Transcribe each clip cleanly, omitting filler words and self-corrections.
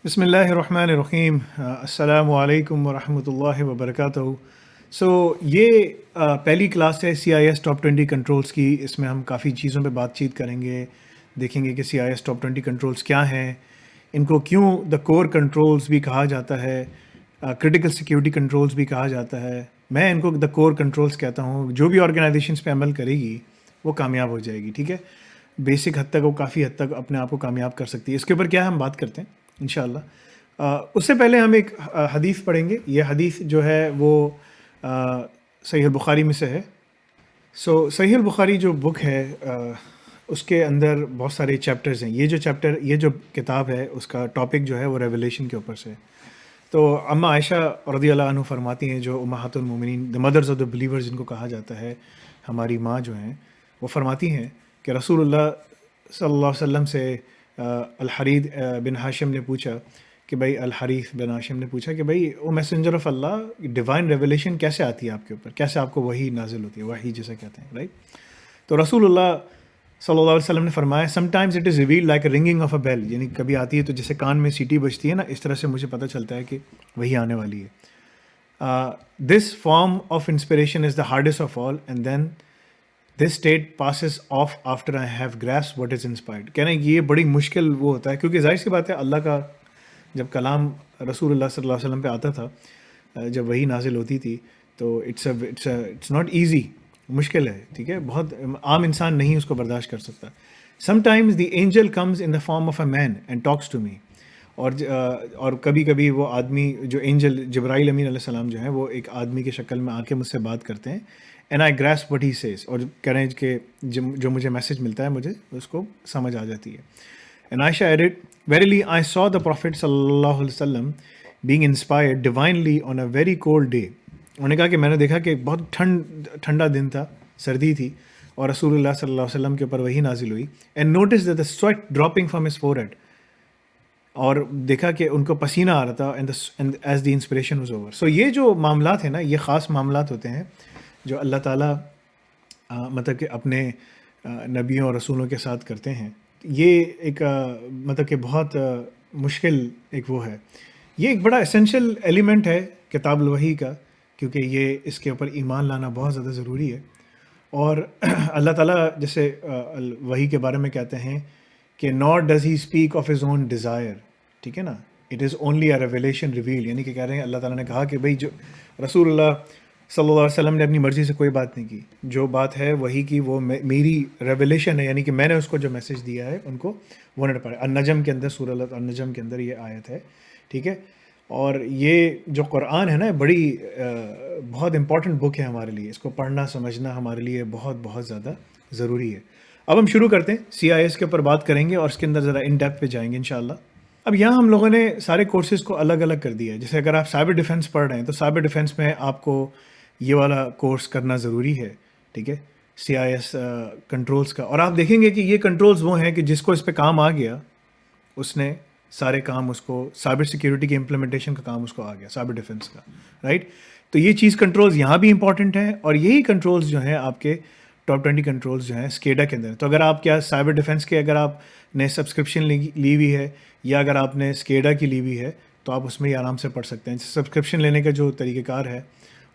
بسم اللہ الرحمن الرحیم، السلام علیکم ورحمۃ اللہ وبرکاتہ۔ سو یہ پہلی کلاس ہے سی آئی ایس ٹاپ 20 کنٹرولز کی۔ اس میں ہم کافی چیزوں پہ بات چیت کریں گے، دیکھیں گے کہ سی آئی ایس ٹاپ 20 کنٹرولز کیا ہیں، ان کو کیوں دا کور کنٹرولز بھی کہا جاتا ہے، کرٹیکل سیکیورٹی کنٹرولز بھی کہا جاتا ہے۔ میں ان کو دا کور کنٹرولز کہتا ہوں۔ جو بھی آرگنائزیشنس پہ عمل کرے گی وہ کامیاب ہو جائے گی، ٹھیک ہے۔ بیسک حد تک وہ کافی حد تک اپنے آپ کو کامیاب کر سکتی ہے۔ اس کے اوپر کیا ہم بات کرتے ہیں انشاءاللہ۔ اس سے پہلے ہم ایک حدیث پڑھیں گے۔ یہ حدیث جو ہے وہ صحیح البخاری میں سے ہے۔ سو صحیح البخاری جو بک ہے اس کے اندر بہت سارے چیپٹرز ہیں۔ یہ جو کتاب ہے اس کا ٹاپک جو ہے وہ ریولیشن کے اوپر سے ہے۔ تو اماں عائشہ رضی اللہ عنہ فرماتی ہیں، جو امہات المومنین، دا مدرز آف دا بلیورز جن کو کہا جاتا ہے، ہماری ماں جو ہیں، وہ فرماتی ہیں کہ رسول اللہ صلی اللہ علیہ وسلم سے الحریث بن ہاشم نے پوچھا کہ بھائی، الحریث بن ہاشم نے پوچھا کہ بھائی او میسنجر آف اللہ، ڈیوائن ریولیشن کیسے آتی ہے آپ کے اوپر، کیسے آپ کو وحی نازل ہوتی ہے، وحی جسے کہتے ہیں، رائٹ۔ تو رسول اللہ صلی اللہ علیہ وسلم نے فرمایا، sometimes it is revealed like a ringing of a bell, یعنی کبھی آتی ہے تو جیسے کان میں سیٹی بجتی ہے نا، اس طرح سے مجھے پتہ چلتا ہے کہ وہی آنے والی ہے۔ This form of inspiration is the hardest of all, and then this state passes off after I have grasp what is inspired. کہنا یہ بڑی مشکل وہ ہوتا ہے، کیونکہ ظاہر سی بات ہے اللہ کا جب کلام رسول اللہ صلی اللہ علیہ وسلم پہ آتا تھا، جب وہی نازل ہوتی تھی، تو اٹس ناٹ ایزی، مشکل ہے، ٹھیک ہے، بہت عام انسان نہیں اس کو برداشت کر سکتا۔ Sometimes the angel comes in the form of a man and talks to me, اور کبھی کبھی وہ آدمی جو اینجل جبرائیل امین علیہ السلام جو ہیں، وہ ایک آدمی کی شکل میں آ کے مجھ سے بات کرتے ہیں، and I grasp what he says, اور کہہ رہے ہیں کہ جو مجھے میسج ملتا ہے مجھے اس کو سمجھ آ جاتی ہے۔ And Aisha added, verily I saw the prophet صلی اللہ علیہ وسلم being inspired divinely on a very cold day۔ انہوں نے کہا کہ میں نے دیکھا کہ بہت ٹھنڈا دن تھا، سردی تھی، اور رسول اللہ صلی اللہ علیہ وسلم کے اوپر وہی نازل ہوئی، and noticed that the sweat dropping from his forehead، اور دیکھا کہ ان کو پسینہ آ رہا تھا، and as the inspiration was over۔ سو یہ جو معاملات ہیں نا، یہ خاص معاملات ہوتے ہیں جو اللہ تعالیٰ مطلب کہ اپنے نبیوں اور رسولوں کے ساتھ کرتے ہیں۔ یہ ایک مطلب کہ بہت مشکل ایک وہ ہے، یہ ایک بڑا اسینشیل ایلیمنٹ ہے کتاب الوحی کا، کیونکہ یہ اس کے اوپر ایمان لانا بہت زیادہ ضروری ہے۔ اور اللہ تعالیٰ جیسے وحی کے بارے میں کہتے ہیں کہ not does he speak of his own Dzire, ٹھیک ہے نا، it is only a revelation reveal, یعنی کہ کہہ رہے ہیں اللہ تعالیٰ نے کہا کہ بھائی جو رسول اللہ صلی اللہ علیہ وسلم نے اپنی مرضی سے کوئی بات نہیں کی، جو بات ہے وہی کی، وہ میری ریویلیشن ہے، یعنی کہ میں نے اس کو جو میسج دیا ہے ان کو وہ نے پڑھا۔ النجم کے اندر، سورہ النجم کے اندر یہ آیت ہے، ٹھیک ہے۔ اور یہ جو قرآن ہے نا، بڑی بہت امپورٹنٹ بک ہے ہمارے لیے، اس کو پڑھنا سمجھنا ہمارے لیے بہت بہت زیادہ ضروری ہے۔ اب ہم شروع کرتے ہیں، سی آئی ایس کے اوپر بات کریں گے اور اس کے اندر ذرا ان ڈیپتھ پہ جائیں گے انشاءاللہ۔ اب یہاں ہم لوگوں نے سارے کورسز کو الگ الگ کر دیا ہے۔ جیسے اگر آپ سائبر ڈیفینس پڑھ رہے ہیں تو سائبر ڈیفینس میں آپ کو یہ والا کورس کرنا ضروری ہے، ٹھیک ہے، سی آئی ایس کنٹرولز کا۔ اور آپ دیکھیں گے کہ یہ کنٹرولز وہ ہیں کہ جس کو اس پہ کام آ گیا، اس نے سارے کام، اس کو سائبر سیکیورٹی کی امپلیمنٹیشن کا کام اس کو آ گیا، سائبر ڈیفینس کا، رائٹ۔ تو یہ چیز کنٹرولز یہاں بھی امپورٹنٹ ہیں، اور یہی کنٹرولز جو ہیں آپ کے ٹاپ 20 کنٹرولز جو ہیں اسکیڈا کے اندر۔ تو اگر آپ کیا سائبر ڈیفینس کے اگر آپ نے سبسکرپشن لی ہوئی ہے، یا اگر آپ نے اسکیڈا کی لی ہوئی ہے، تو آپ اس میں ہی آرام سے پڑھ سکتے ہیں۔ سبسکرپشن لینے کا جو طریقہ کار ہے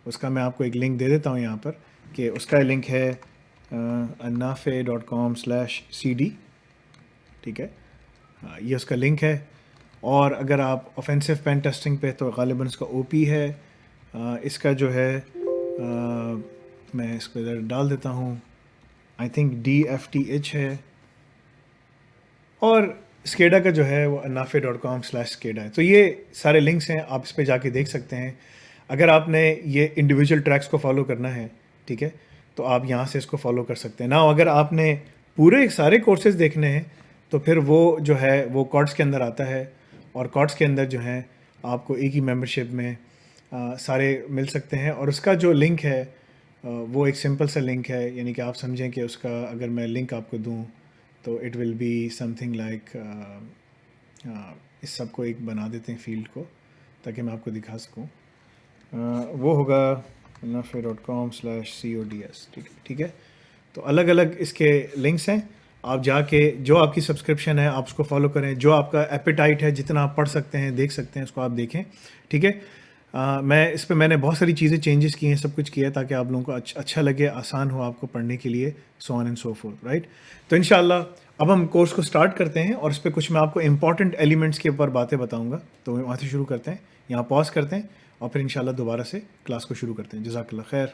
اس کا میں آپ کو ایک لنک دے دیتا ہوں یہاں پر، کہ اس کا لنک ہے nafe.com/cd، ٹھیک ہے، یہ اس کا لنک ہے۔ اور اگر آپ اوفینسو پین ٹیسٹنگ پہ، تو غالباً اس کا او پی ہے، اس کا جو ہے میں اس کو ادھر ڈال دیتا ہوں، آئی تھنک DFTH ہے، اور اسکیڈا کا جو ہے وہ nafe.com/scada ہے۔ تو یہ سارے لنکس ہیں، آپ اس پہ جا کے دیکھ سکتے ہیں۔ اگر آپ نے یہ انڈیویجول ٹریکس کو فالو کرنا ہے، ٹھیک ہے، تو آپ یہاں سے اس کو فالو کر سکتے ہیں نا۔ اگر آپ نے پورے سارے کورسز دیکھنے ہیں تو پھر وہ جو ہے وہ کارڈس کے اندر آتا ہے، اور کارڈس کے اندر جو ہیں آپ کو ایک ہی ممبرشپ میں سارے مل سکتے ہیں۔ اور اس کا جو لنک ہے وہ ایک سمپل سا لنک ہے، یعنی کہ آپ سمجھیں کہ اس کا اگر میں لنک آپ کو دوں تو it will be something like, اس سب کو ایک بنا دیتے ہیں فیلڈ کو تاکہ میں آپ کو دکھا سکوں، وہ ہوگا nafe.com/cods، ٹھیک ہے۔ تو الگ الگ اس کے لنکس ہیں، آپ جا کے جو آپ کی سبسکرپشن ہے آپ اس کو فالو کریں, جو آپ کا ایپیٹائٹ ہے جتنا آپ پڑھ سکتے ہیں دیکھ سکتے ہیں اس کو آپ دیکھیں, ٹھیک ہے. میں اس پہ میں نے بہت ساری چیزیں چینجز کی ہیں, سب کچھ کیا ہے تاکہ آپ لوگوں کو اچھا لگے, آسان ہو آپ کو پڑھنے کے لیے, so on and so forth, right. تو انشاءاللہ اب ہم کورس کو سٹارٹ کرتے ہیں اور اس پہ کچھ میں آپ کو امپورٹنٹ ایلیمنٹس کے اوپر باتیں بتاؤں گا. تو وہاں سے شروع کرتے ہیں, یہاں پاز کرتے ہیں اور پھر انشاءاللہ دوبارہ سے کلاس کو شروع کرتے ہیں. جزاک اللہ خیر.